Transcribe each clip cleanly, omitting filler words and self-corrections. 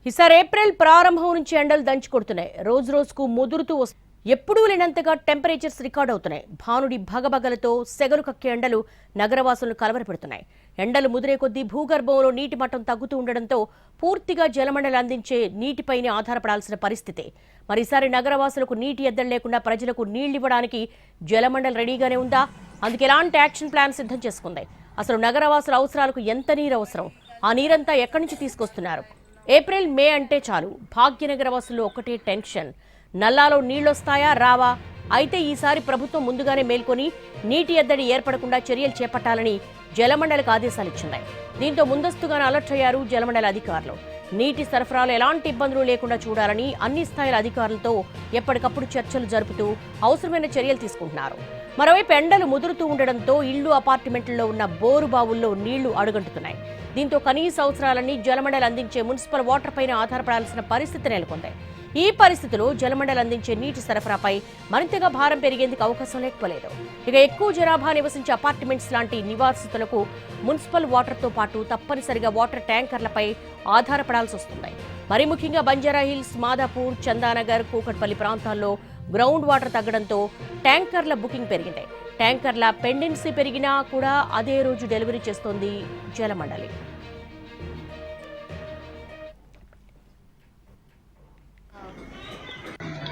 ఈసారి ఏప్రిల్ ప్రారంభం నుంచి ఎండలు దంచుకొడుతున్నాయి. రోజు రోజుకు ముదురుతూ ఎప్పుడూ లేనంతగా టెంపరేచర్స్ రికార్డ్ అవుతున్నాయి. భానుడి భగభగలతో సెగలు కక్కే ఎండలు నగరవాసులను కలవరపెడుతున్నాయి. ఎండలు ముదిరే కొద్దీ భూగర్భంలో నీటి మట్టం తగ్గుతూ ఉండడంతో పూర్తిగా జలమండలి అందించే నీటిపైనే ఆధారపడాల్సిన పరిస్థితి. మరీసారి నగరవాసులకు నీటి ఎద్దడి లేకుండా ప్రజలకు నీళ్లివ్వడానికి జలమండలి రెడీగానే ఉందా? అందుకు ఎలాంటి యాక్షన్ ప్లాన్ సిద్ధం చేసుకుంది? అసలు నగరవాసుల అవసరాలకు ఎంత నీరు అవసరం? ఆ నీరంతా ఎక్కడి నుంచి తీసుకొస్తున్నారు? ఏప్రిల్ మే అంటే చాలు భాగ్యనగర వాసుల్లో ఒకటే టెన్షన్. నల్లాలో నీళ్లొస్తాయా రావా? అయితే ఈసారి ప్రభుత్వం ముందుగానే మేల్కొని నీటి ఎద్దడి ఏర్పడకుండా చర్యలు చేపట్టాలని జలమండలికి ఆదేశాలిచ్చింది. దీంతో ముందస్తుగానే అలర్ట్ అయ్యారు జలమండలి అధికారులు. నీటి సరఫరాలో ఎలాంటి ఇబ్బందులు లేకుండా చూడాలని అన్ని స్థాయిల అధికారులతో ఎప్పటికప్పుడు చర్చలు జరుపుతూ అవసరమైన చర్యలు తీసుకుంటున్నారు. మరోవైపు ఎండలు ముదురుతూ ఉండడంతో ఇళ్లు అపార్ట్మెంట్లలో ఉన్న బోరు బావుల్లో నీళ్లు అడుగంటుతున్నాయి. దీంతో కనీస అవసరాలన్నీ జలమండలి అందించే మున్సిపల్ వాటర్ పైన ఆధారపడాల్సిన పరిస్థితి నెలకొంది. ఈ పరిస్థితిలో జలమండలి అందించే నీటి సరఫరాపై మరింతగా భారం పెరిగేందుకు అవకాశం లేకపోలేదు. ఇక ఎక్కువ జనాభా నివసించే అపార్ట్మెంట్స్ లాంటి నివాసితులకు మున్సిపల్ వాటర్తో పాటు తప్పనిసరిగా వాటర్ ట్యాంకర్లపై ఆధారపడాల్సి వస్తుంది. మరి ముఖ్యంగా బంజారా హిల్స్, మాదాపూర్, చందానగర్, కూకట్పల్లి ప్రాంతాల్లో గ్రౌండ్ వాటర్ తగ్గడంతో ట్యాంకర్ల బుకింగ్ పెరిగింది. ట్యాంకర్ల పెండెన్సీ పెరిగినా కూడా అదే రోజు డెలివరీ చేస్తోంది జలమండలి.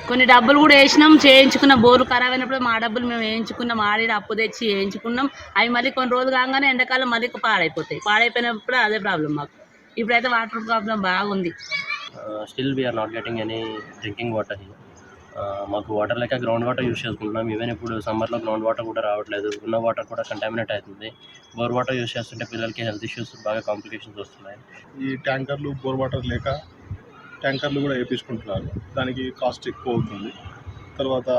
కొన్ని డబ్బులు కూడా వేసినాం, చేయించుకున్న బోరు ఖరాబ్ అయినప్పుడు మా డబ్బులు మేము వేయించుకున్నాం, ఆడి అప్పు తెచ్చి వేయించుకున్నాం. అవి మళ్ళీ కొన్ని రోజులు కాగానే ఎండాకాలం మళ్ళీ పాడైపోతాయి. పాడైపోయినప్పుడు అదే ప్రాబ్లం మాకు. ఇప్పుడైతే వాటర్ ప్రాబ్లం బాగుంది. Still we are not getting any drinking water. మాకు వాటర్ లేక గ్రౌండ్ వాటర్ యూజ్ చేసుకుంటున్నాం. ఈవెన్ ఇప్పుడు సమ్మర్లో గ్రౌండ్ వాటర్ కూడా రావట్లేదు. ఉన్న వాటర్ కూడా కంటామినేట్ అవుతుంది. బోర్ వాటర్ యూజ్ చేస్తుంటే పిల్లలకి హెల్త్ ఇష్యూస్ బాగా కాంప్లికేషన్స్ వస్తున్నాయి. ఈ ట్యాంకర్లు బోర్ వాటర్ లేక ట్యాంకర్లు కూడా వేయించుకుంటున్నారు. దానికి కాస్ట్ ఎక్కువ అవుతుంది. తర్వాత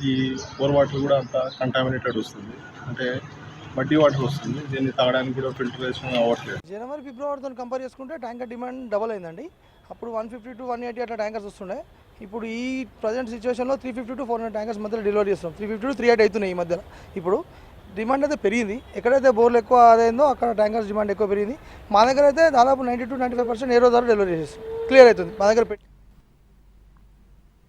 ఈ బోర్ వాటర్ కూడా అంత కంటామినేటెడ్ వస్తుంది, అంటే మడ్డి వాటర్ వస్తుంది. దీన్ని తాగడానికి కూడా ఫిల్టరేషన్ అవ్వట్లేదు. జనవరి ఫిబ్రవరితో కంపేర్ చేసుకుంటే ట్యాంకర్ డిమాండ్ డబల్ అయిందండి. అప్పుడు 150 to 180 అట్లా ట్యాంకర్స్ వస్తుండే. ఇప్పుడు ఈ ప్రజెంట్ సిచ్యువేషన్లో 350 to 400 ట్యాంకర్స్ మధ్యలో డెలివరీ చేస్తాం. 350 to 380 అవుతున్నాయి ఈ మధ్యలో. ఇప్పుడు డిమాండ్ అయితే పెరిగింది. ఎక్కడైతే బోర్లు ఎక్కువ అదైందో అక్కడ ట్యాంకర్స్ డిమాండ్ ఎక్కువ పెరిగింది. మా దగ్గర అయితే దాదాపు 90 to 95% ఏ రోజు ద్వారా డెలివరీ చేస్తాం. క్లియర్ అవుతుంది మా దగ్గర పెట్టి.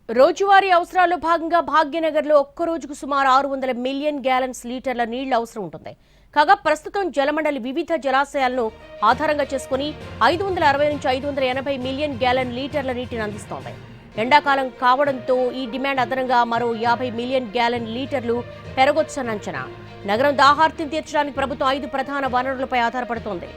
రోజువారీ అవసరాల్లో భాగంగా భాగ్యనగర్లో ఒక్క రోజుకు సుమారు 600 మిలియన్ గ్యాలన్స్ లీటర్ల నీళ్లు అవసరం ఉంటుంది. కాగా ప్రస్తుతం జలమండలి వివిధ జలాశయాలను ఆధారంగా చేసుకుని 560 నుంచి 580 మిలియన్ గ్యాలన్ లీటర్ల నీటిని అందిస్తోంది. ఎండాకాలం కావడంతో ఈ డిమాండ్ అదనంగా మరో 50 మిలియన్ గ్యాలన్ లీటర్లు పెరగొచ్చని అంచనా. నగరం దాహార్తిని తీర్చడానికి ప్రభుత్వం 5 ప్రధాన వనరులపై ఆధారపడుతోంది.